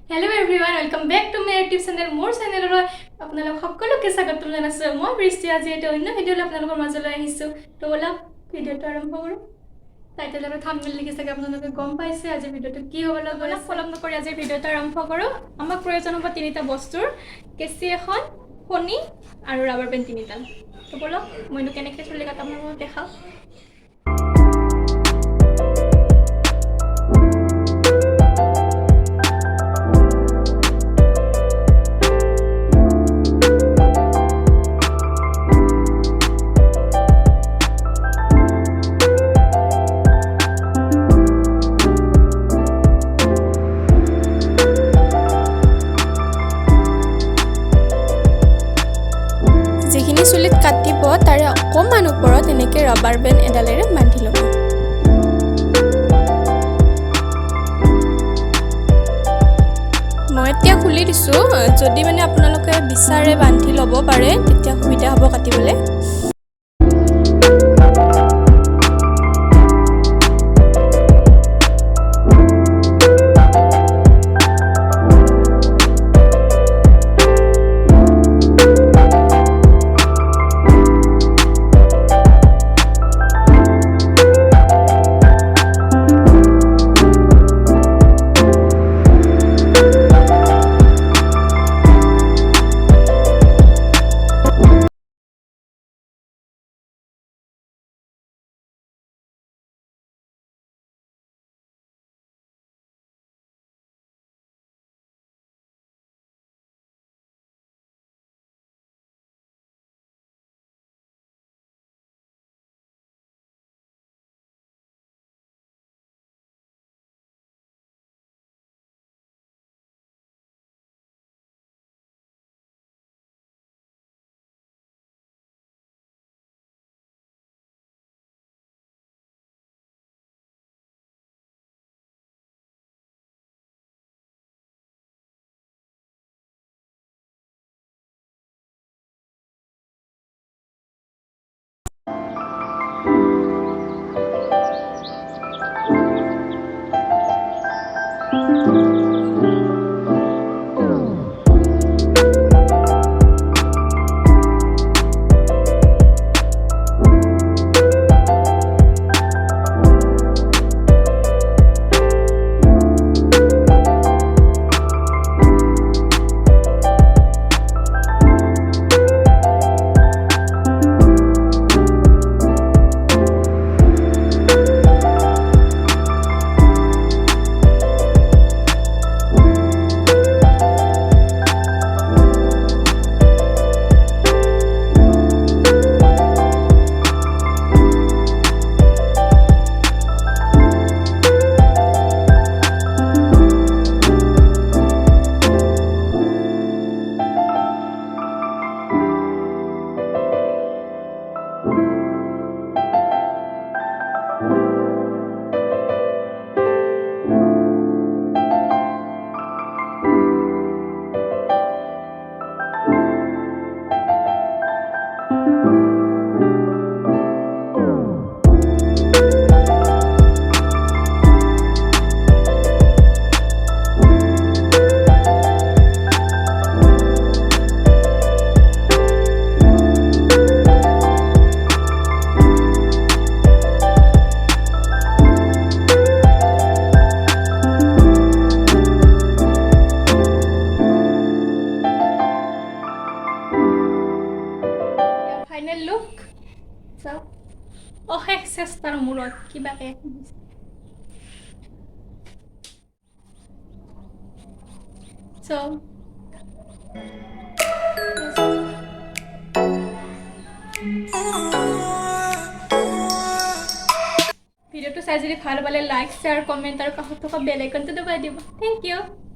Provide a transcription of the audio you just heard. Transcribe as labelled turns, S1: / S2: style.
S1: Hello everyone, welcome back to my YouTube channel. More channel ro apnalok সকলোকে স্বাগতম জনাইছো মই বৃষ্টি আজি এটা অন্য ভিডিঅ আপোনালোকৰ মাজলৈ আহিছো তো ওলা ভিডিঅটো আৰম্ভ কৰো টাইটেল আৰু থাম্বনেল লিখি চাগে আপোনালোকে গম পাইছে আজি ভিডিঅটো কি হ'বলৈ গৈ আছে ফলো নকৰি আজি ভিডিঅটো আৰম্ভ কৰো আমাক প্ৰয়োজন হ'ব তিনিটা বস্তুৰ কেচি এখন ফণি আৰু ৰাবাৰ বেণ্ড তিনিটা তো বলক মইনো কেনেকৈ চলি কাটা আপোনালোকক দেখাও চুলিত কাটিব তাৰে অকমান ওপৰত এনেকৈ ৰাবাৰ বেণ্ড এডালেৰে বান্ধি ল'ব মই এতিয়া খুলি দিছোঁ যদি মানে আপোনালোকে বিচাৰে বান্ধি ল'ব পাৰে তেতিয়া সুবিধা হ'ব কাটিবলৈ Final look. So, okay, sestar murot. Kiba kaya? So, video to চাই যদি ভাল পালে লাইক, শেয়ার, কমেন্ট আৰু কাষত থকা বেল আইকনটো দবাই দিব। Thank you.